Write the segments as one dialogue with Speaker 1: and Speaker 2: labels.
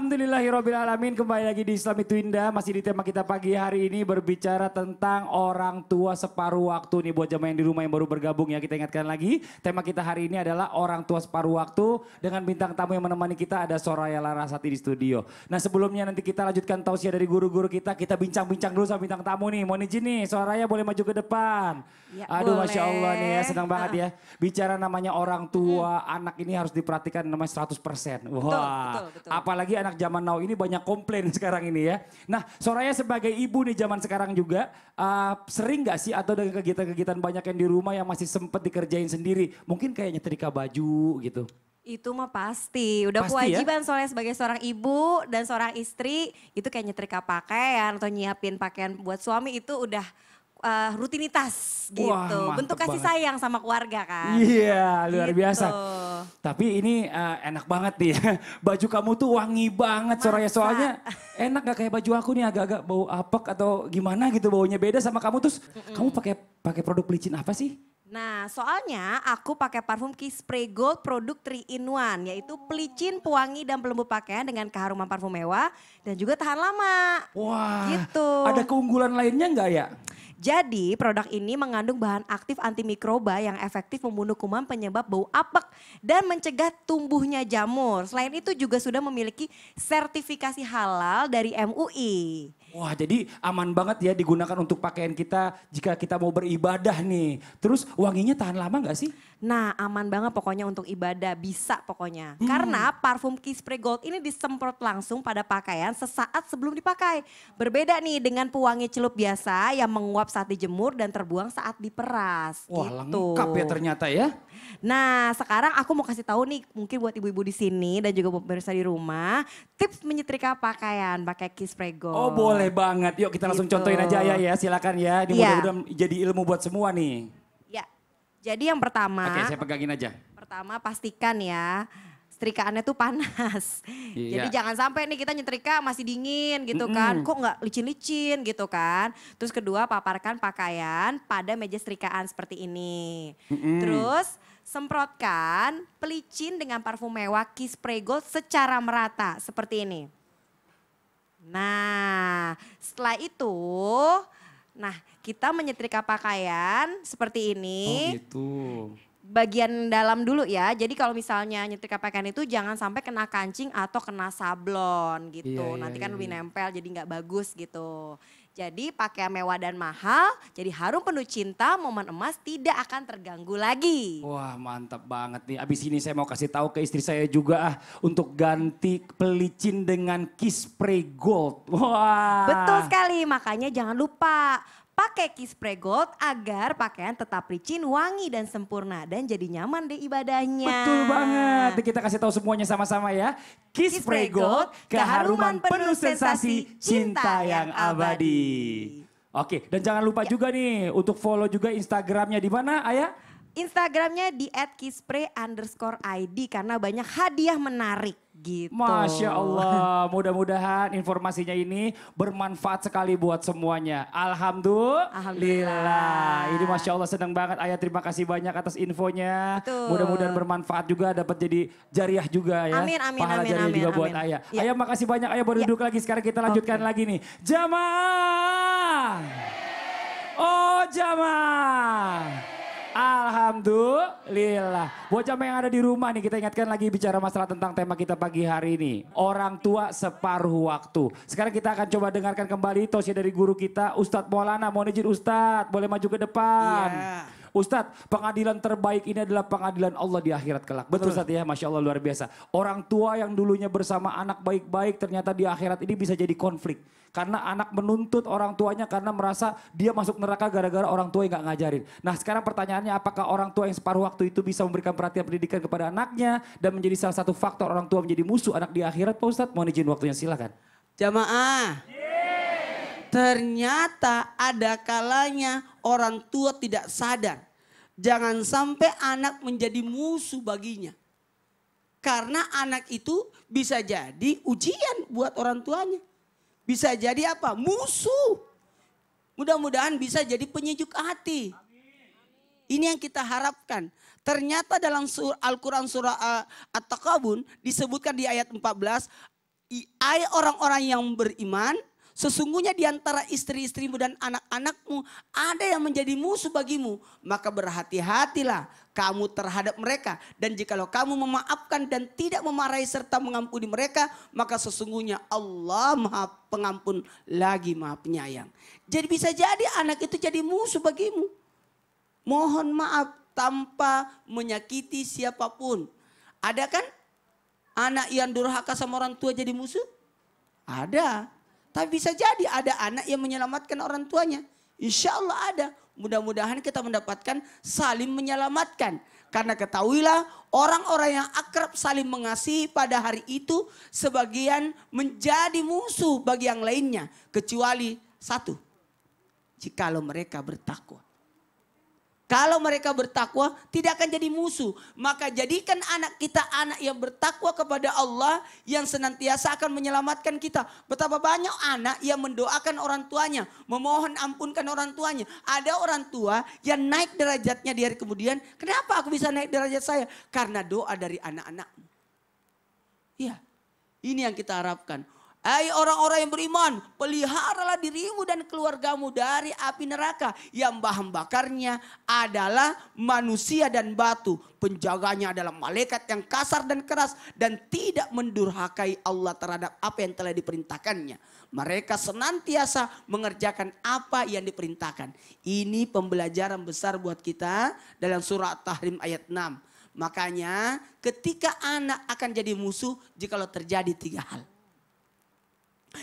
Speaker 1: Alhamdulillahirrabbilalamin, kembali lagi di Islam itu Indah. Masih di tema kita pagi hari ini berbicara tentang orang tua separuh waktu nih. Buat jamaah yang di rumah yang baru bergabung ya, kita ingatkan lagi. Tema kita hari ini adalah orang tua separuh waktu. Dengan bintang tamu yang menemani kita ada Soraya Larasati di studio. Nah sebelumnya nanti kita lanjutkan tausiah dari guru-guru kita bincang-bincang dulu sama bintang tamu nih. Mohon izin nih, Soraya boleh maju ke depan.
Speaker 2: Ya,
Speaker 1: Aduh
Speaker 2: boleh.
Speaker 1: Masya Allah nih ya, senang banget ya. Bicara namanya orang tua, anak ini harus diperhatikan namanya 100%. Wah,
Speaker 2: betul.
Speaker 1: apalagi anak zaman now ini banyak komplain sekarang ini ya. Nah Soraya sebagai ibu nih zaman sekarang juga, sering gak sih atau dengan kegiatan-kegiatan banyak yang di rumah yang masih sempet dikerjain sendiri? Mungkin kayak nyetrika baju gitu.
Speaker 2: Itu mah pasti, udah
Speaker 1: Pasti ya?
Speaker 2: kewajiban soalnya sebagai seorang ibu dan seorang istri itu kayak nyetrika pakaian atau nyiapin pakaian buat suami itu udah rutinitas gitu.
Speaker 1: Wah,
Speaker 2: Bentuk
Speaker 1: mantep
Speaker 2: kasih
Speaker 1: banget.
Speaker 2: sayang sama keluarga kan.
Speaker 1: Iya luar
Speaker 2: Gitu.
Speaker 1: biasa. Tapi ini enak banget nih ya. Baju kamu tuh wangi banget Soraya. Soalnya enak gak kayak baju aku nih agak-agak bau apek atau gimana gitu baunya beda sama kamu. Terus kamu pakai produk pelicin apa sih?
Speaker 2: Nah soalnya aku pakai parfum Kiss Spray Gold produk 3 in 1 yaitu pelicin, pewangi dan pelembut pakaian dengan keharuman parfum mewah dan juga tahan lama.
Speaker 1: Wah
Speaker 2: Gitu.
Speaker 1: ada keunggulan lainnya nggak ya?
Speaker 2: Jadi produk ini mengandung bahan aktif antimikroba yang efektif membunuh kuman penyebab bau apek dan mencegah tumbuhnya jamur. Selain itu juga sudah memiliki sertifikasi halal dari MUI.
Speaker 1: Wah jadi aman banget ya digunakan untuk pakaian kita jika kita mau beribadah nih. Terus wanginya tahan lama nggak sih?
Speaker 2: Nah aman banget pokoknya untuk ibadah, bisa pokoknya. Karena parfum Kiss Spray Gold ini disemprot langsung pada pakaian sesaat sebelum dipakai. Berbeda nih dengan pewangi celup biasa yang menguap saat dijemur dan terbuang saat diperas.
Speaker 1: Wah
Speaker 2: gitu.
Speaker 1: lengkap ya ternyata ya.
Speaker 2: Nah sekarang aku mau kasih tahu nih mungkin buat ibu-ibu di sini dan juga buat pemirsa di rumah. Tips menyetrika pakaian pakai Kiss Spray Gold.
Speaker 1: Oh boleh banget, yuk kita langsung
Speaker 2: Gitu.
Speaker 1: contohin aja ya silakan ya. Ini
Speaker 2: Iya.
Speaker 1: mudah-mudahan jadi ilmu buat semua nih.
Speaker 2: Ya, jadi yang pertama.
Speaker 1: Oke saya pegangin aja.
Speaker 2: Pertama pastikan ya setrikaannya tuh panas.
Speaker 1: Iya.
Speaker 2: Jadi jangan sampai nih kita nyetrika masih dingin gitu kan. Kok nggak licin-licin gitu kan. Terus kedua paparkan pakaian pada meja setrikaan seperti ini. Terus semprotkan pelicin dengan parfum mewah Kiss Spray Gold secara merata seperti ini. Nah setelah itu, nah kita menyetrika pakaian seperti ini.
Speaker 1: Oh gitu.
Speaker 2: Bagian dalam dulu ya. Jadi kalau misalnya nyetrika pakaian itu jangan sampai kena kancing atau kena sablon gitu.
Speaker 1: Iya,
Speaker 2: Nanti
Speaker 1: iya,
Speaker 2: kan
Speaker 1: iya.
Speaker 2: lebih nempel jadi nggak bagus gitu. Jadi pakaian mewah dan mahal, jadi harum penuh cinta, momen emas tidak akan terganggu lagi.
Speaker 1: Wah mantap banget nih. Abis ini saya mau kasih tahu ke istri saya juga untuk ganti pelicin dengan Kiss Spray Gold. Wah.
Speaker 2: Betul sekali, makanya jangan lupa pakai Kiss Spray Gold agar pakaian tetap licin, wangi dan sempurna dan jadi nyaman deh ibadahnya.
Speaker 1: Betul banget. Nih, kita kasih tahu semuanya sama-sama ya. Kiss Spray Gold, keharuman penuh sensasi, cinta yang abadi. Oke, dan jangan lupa juga nih untuk follow juga Instagramnya di mana, Ayah?
Speaker 2: Instagramnya di @kisspray_id karena banyak hadiah menarik gitu.
Speaker 1: Masya Allah, mudah-mudahan informasinya ini bermanfaat sekali buat semuanya. Alhamdulillah. Ini Masya Allah senang banget Ayah, terima kasih banyak atas infonya.
Speaker 2: Betul.
Speaker 1: Mudah-mudahan bermanfaat juga, dapat jadi jariah juga ya.
Speaker 2: Amin, amin,
Speaker 1: Pahala
Speaker 2: amin,
Speaker 1: jariah
Speaker 2: amin,
Speaker 1: juga buat
Speaker 2: amin.
Speaker 1: Ayah.
Speaker 2: Ya.
Speaker 1: Ayah makasih banyak, Ayah boleh
Speaker 2: Ya.
Speaker 1: duduk lagi. Sekarang kita lanjutkan lagi nih. Jamaah. Oh jamaah. Alhamdulillah. Buat jamaah yang ada di rumah nih, kita ingatkan lagi bicara masalah tentang tema kita pagi hari ini. Orang tua separuh waktu. Sekarang kita akan coba dengarkan kembali tausiah dari guru kita Ustadz Maulana. Mohon izin Ustadz, boleh maju ke depan.
Speaker 3: Iya.
Speaker 1: Ustadz, pengadilan terbaik ini adalah pengadilan Allah di akhirat kelak. Betul Ustadz ya, Masya Allah luar biasa. Orang tua yang dulunya bersama anak baik-baik ternyata di akhirat ini bisa jadi konflik. Karena anak menuntut orang tuanya karena merasa dia masuk neraka gara-gara orang tua yang gak ngajarin. Nah sekarang pertanyaannya, apakah orang tua yang separuh waktu itu bisa memberikan perhatian pendidikan kepada anaknya dan menjadi salah satu faktor orang tua menjadi musuh anak di akhirat Pak Ustadz? Mohon izin waktunya silakan.
Speaker 3: Jamaah, ternyata ada kalanya orang tua tidak sadar. Jangan sampai anak menjadi musuh baginya. Karena anak itu bisa jadi ujian buat orang tuanya. Bisa jadi apa? Musuh. Mudah-mudahan bisa jadi penyejuk hati. Ini yang kita harapkan. Ternyata dalam Al-Quran surah At-Takabun disebutkan di ayat 14. Hai orang-orang yang beriman, sesungguhnya di antara istri-istrimu dan anak-anakmu ada yang menjadi musuh bagimu. Maka berhati-hatilah kamu terhadap mereka. Dan jikalau kamu memaafkan dan tidak memarahi serta mengampuni mereka, maka sesungguhnya Allah Maha Pengampun lagi Maha Penyayang. Jadi bisa jadi anak itu jadi musuh bagimu. Mohon maaf tanpa menyakiti siapapun. Ada kan anak yang durhaka sama orang tua jadi musuh? Ada. Tapi bisa jadi ada anak yang menyelamatkan orang tuanya. Insya Allah ada. Mudah-mudahan kita mendapatkan saling menyelamatkan. Karena ketahuilah orang-orang yang akrab saling mengasihi pada hari itu sebagian menjadi musuh bagi yang lainnya. Kecuali satu. Jikalau mereka bertakwa. Kalau mereka bertakwa tidak akan jadi musuh. Maka jadikan anak kita anak yang bertakwa kepada Allah yang senantiasa akan menyelamatkan kita. Betapa banyak anak yang mendoakan orang tuanya. Memohon ampunkan orang tuanya. Ada orang tua yang naik derajatnya di hari kemudian. Kenapa aku bisa naik derajat saya? Karena doa dari anak-anakmu. Iya, ini yang kita harapkan. Hai orang-orang yang beriman, peliharalah dirimu dan keluargamu dari api neraka yang bahan bakarnya adalah manusia dan batu. Penjaganya adalah malaikat yang kasar dan keras dan tidak mendurhakai Allah terhadap apa yang telah diperintahkannya. Mereka senantiasa mengerjakan apa yang diperintahkan. Ini pembelajaran besar buat kita dalam surah At-Tahrim ayat 6. Makanya ketika anak akan jadi musuh jikalau terjadi 3 hal.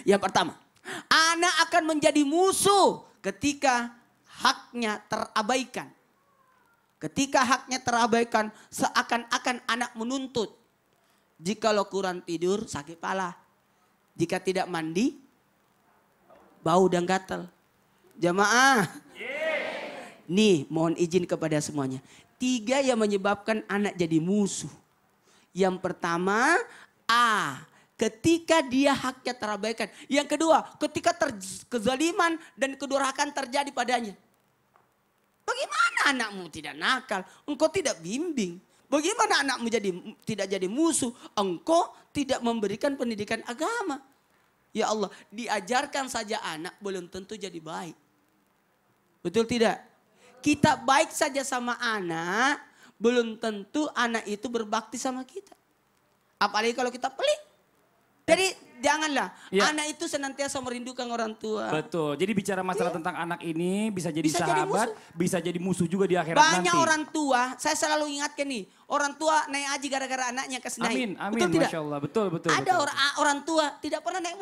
Speaker 3: Yang pertama, anak akan menjadi musuh ketika haknya terabaikan. Ketika haknya terabaikan, seakan-akan anak menuntut. Jikalau kurang tidur, sakit kepala. Jika tidak mandi, bau dan gatal. Jamaah. Nih, mohon izin kepada semuanya. 3 yang menyebabkan anak jadi musuh. Yang pertama, ketika dia haknya terabaikan. Yang kedua, ketika kezaliman dan kedurhakaan terjadi padanya. Bagaimana anakmu tidak nakal? Engkau tidak bimbing. Bagaimana anakmu tidak jadi musuh? Engkau tidak memberikan pendidikan agama. Ya Allah, diajarkan saja anak belum tentu jadi baik. Betul tidak? Kita baik saja sama anak, belum tentu anak itu berbakti sama kita. Apalagi kalau kita pelit. Jadi janganlah anak itu senantiasa merindukan orang tua.
Speaker 1: Betul. Jadi bicara masalah tentang anak ini bisa jadi
Speaker 3: Bisa
Speaker 1: sahabat, bisa jadi musuh juga di akhirat
Speaker 3: Banyak
Speaker 1: nanti.
Speaker 3: orang tua, saya selalu ingatkan nih, orang tua naik haji gara-gara anaknya ke Senayan.
Speaker 1: Amin,
Speaker 3: Betul tidak?
Speaker 1: Masya Allah. Betul.
Speaker 3: Ada
Speaker 1: betul.
Speaker 3: orang tua tidak pernah naik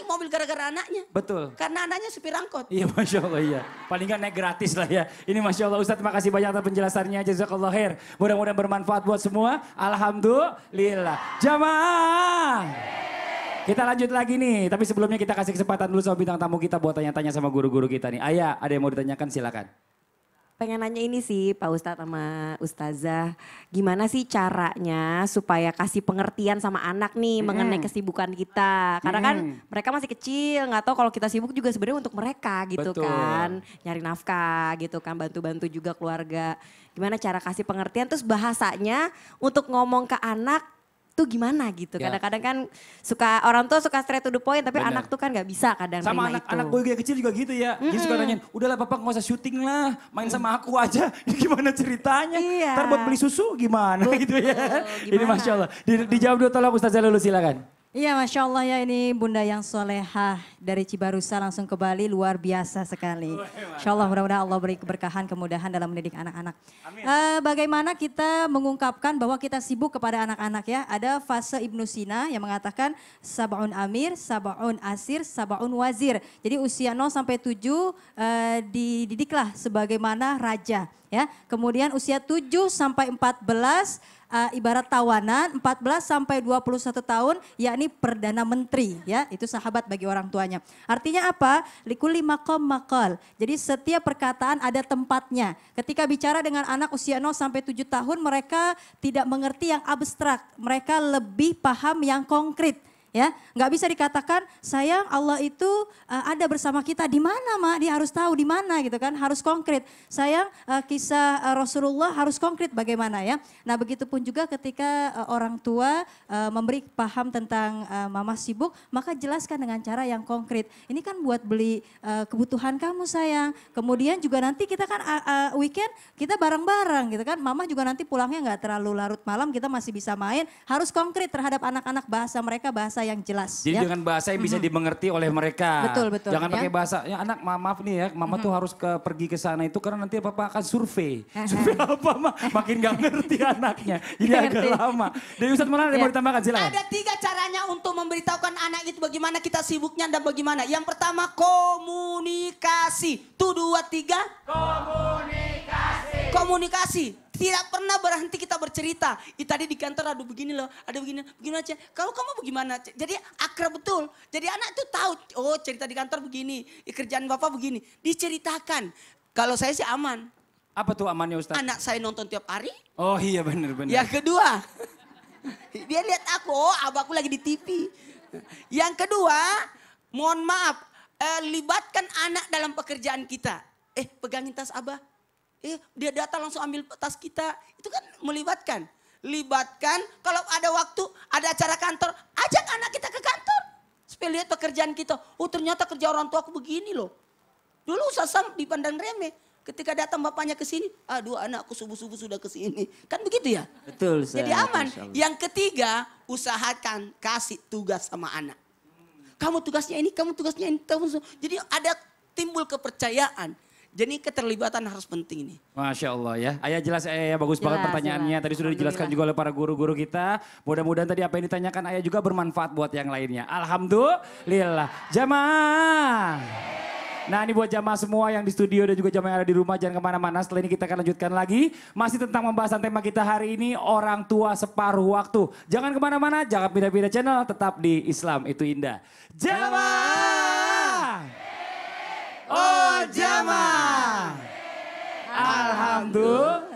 Speaker 3: mobil gara-gara anaknya.
Speaker 1: Betul.
Speaker 3: Karena anaknya supir angkot.
Speaker 1: Iya Masya Allah iya. Paling nggak naik gratis lah ya. Ini Masya Allah Ustadz terima kasih banyak atas penjelasannya. Jazakallah khair. Mudah-mudahan bermanfaat buat semua. Alhamdulillah. Jamaah. Kita lanjut lagi nih. Tapi sebelumnya kita kasih kesempatan dulu sama bintang tamu kita buat tanya-tanya sama guru-guru kita nih. Ayah ada yang mau ditanyakan silakan.
Speaker 2: Pengen nanya ini sih Pak Ustadz sama Ustazah. Gimana sih caranya supaya kasih pengertian sama anak nih mengenai kesibukan kita. Karena kan mereka masih kecil, nggak tahu kalau kita sibuk juga sebenarnya untuk mereka gitu. Betul. Kan. Nyari nafkah gitu kan, bantu-bantu juga keluarga. Gimana cara kasih pengertian, terus bahasanya untuk ngomong ke anak tuh gimana gitu. Kadang-kadang kan orang tua suka straight to the point tapi anak tuh kan gak bisa kadang
Speaker 1: sama
Speaker 2: nerima
Speaker 1: anak gue kecil juga gitu ya. Jadi suka nanyain, udahlah papa gak usah syuting lah, main sama aku aja. Gimana ceritanya?
Speaker 2: Iya.
Speaker 1: Ntar buat beli susu gimana gitu ya.
Speaker 2: Gimana?
Speaker 1: Ini Masya Allah. Dijawab dulu tolong Ustazah Lulu silakan.
Speaker 4: Iya Masya Allah ya, ini bunda yang solehah dari Cibarusa langsung ke Bali, luar biasa sekali. Insya Allah mudah-mudahan Allah beri keberkahan, kemudahan dalam mendidik anak-anak. Bagaimana kita mengungkapkan bahwa kita sibuk kepada anak-anak ya. Ada fase Ibnu Sina yang mengatakan sab'un amir, sab'un asir, sab'un wazir. Jadi usia 0 sampai 7 dididiklah sebagaimana raja ya. Kemudian usia 7 sampai 14 ibarat tawanan, 14 sampai 21 tahun yakni Perdana Menteri ya, itu sahabat bagi orang tuanya. Artinya apa? Likulli maqam maqal. Jadi setiap perkataan ada tempatnya. Ketika bicara dengan anak usia 0 sampai 7 tahun mereka tidak mengerti yang abstrak, mereka lebih paham yang konkret. Ya, nggak bisa dikatakan sayang Allah itu ada bersama kita di mana, Mak? Dia harus tahu di mana gitu kan, harus konkret. Sayang kisah Rasulullah harus konkret bagaimana ya. Nah, begitupun juga ketika orang tua memberi paham tentang mama sibuk, maka jelaskan dengan cara yang konkret. Ini kan buat beli kebutuhan kamu sayang. Kemudian juga nanti kita kan weekend kita bareng-bareng gitu kan. Mama juga nanti pulangnya nggak terlalu larut malam, kita masih bisa main. Harus konkret terhadap anak-anak, bahasa mereka bahasa yang jelas.
Speaker 1: Jadi
Speaker 4: ya.
Speaker 1: dengan bahasa yang bisa dimengerti oleh mereka.
Speaker 4: Betul, betul,
Speaker 1: Jangan
Speaker 4: ya.
Speaker 1: pakai bahasa, ya anak maaf nih ya, mama tuh harus pergi ke sana itu karena nanti papa akan survei. Survei apa mah? Makin gak ngerti anaknya. Jadi
Speaker 4: Nggak
Speaker 1: agak
Speaker 4: ngerti.
Speaker 1: lama. Dari Ustadz Maulana ada yang
Speaker 4: Ya.
Speaker 1: mau ditambahkan, silakan.
Speaker 3: Ada 3 caranya untuk memberitahukan anak itu bagaimana kita sibuknya dan bagaimana. Yang pertama komunikasi. Tuh 2, 3. Komunikasi. Tidak pernah berhenti kita bercerita. Tadi di kantor aduh begini loh, ada begini aja. Kalau kamu bagaimana? Jadi akrab betul. Jadi anak itu tahu, oh cerita di kantor begini, kerjaan bapak begini. Diceritakan. Kalau saya sih aman.
Speaker 1: Apa tuh amannya Ustadz?
Speaker 3: Anak saya nonton tiap hari.
Speaker 1: Oh iya benar-benar.
Speaker 3: Yang kedua, dia lihat aku, oh abahku lagi di TV. Yang kedua, mohon maaf, libatkan anak dalam pekerjaan kita. Pegangin tas abah. Dia datang langsung ambil tas kita. Itu kan melibatkan. Libatkan, kalau ada waktu, ada acara kantor, ajak anak kita ke kantor. Supaya lihat pekerjaan kita. Oh ternyata kerja orang tua aku begini loh. Dulu Usah dipandang remeh. Ketika datang bapaknya ke sini, aduh anakku subuh-subuh sudah ke sini. Kan begitu ya?
Speaker 1: Betul.
Speaker 3: Jadi aman. Yang ketiga, usahakan kasih tugas sama anak. Kamu tugasnya ini, kamu tugasnya ini. Jadi ada timbul kepercayaan. Jadi keterlibatan harus penting nih.
Speaker 1: Masya Allah ya. Ayah jelas Ayah bagus banget
Speaker 4: Jelas,
Speaker 1: pertanyaannya.
Speaker 4: jelas.
Speaker 1: Tadi sudah dijelaskan juga oleh para guru-guru kita. Mudah-mudahan tadi apa yang ditanyakan Ayah juga bermanfaat buat yang lainnya. Alhamdulillah. Jamaah. Nah ini buat jamaah semua yang di studio dan juga jamaah yang ada di rumah. Jangan kemana-mana, setelah ini kita akan lanjutkan lagi. Masih tentang pembahasan tema kita hari ini, orang tua separuh waktu. Jangan kemana-mana, jangan pindah-pindah channel, tetap di Islam Itu Indah. Jamaah! Oh jamaah! Alhamdulillah.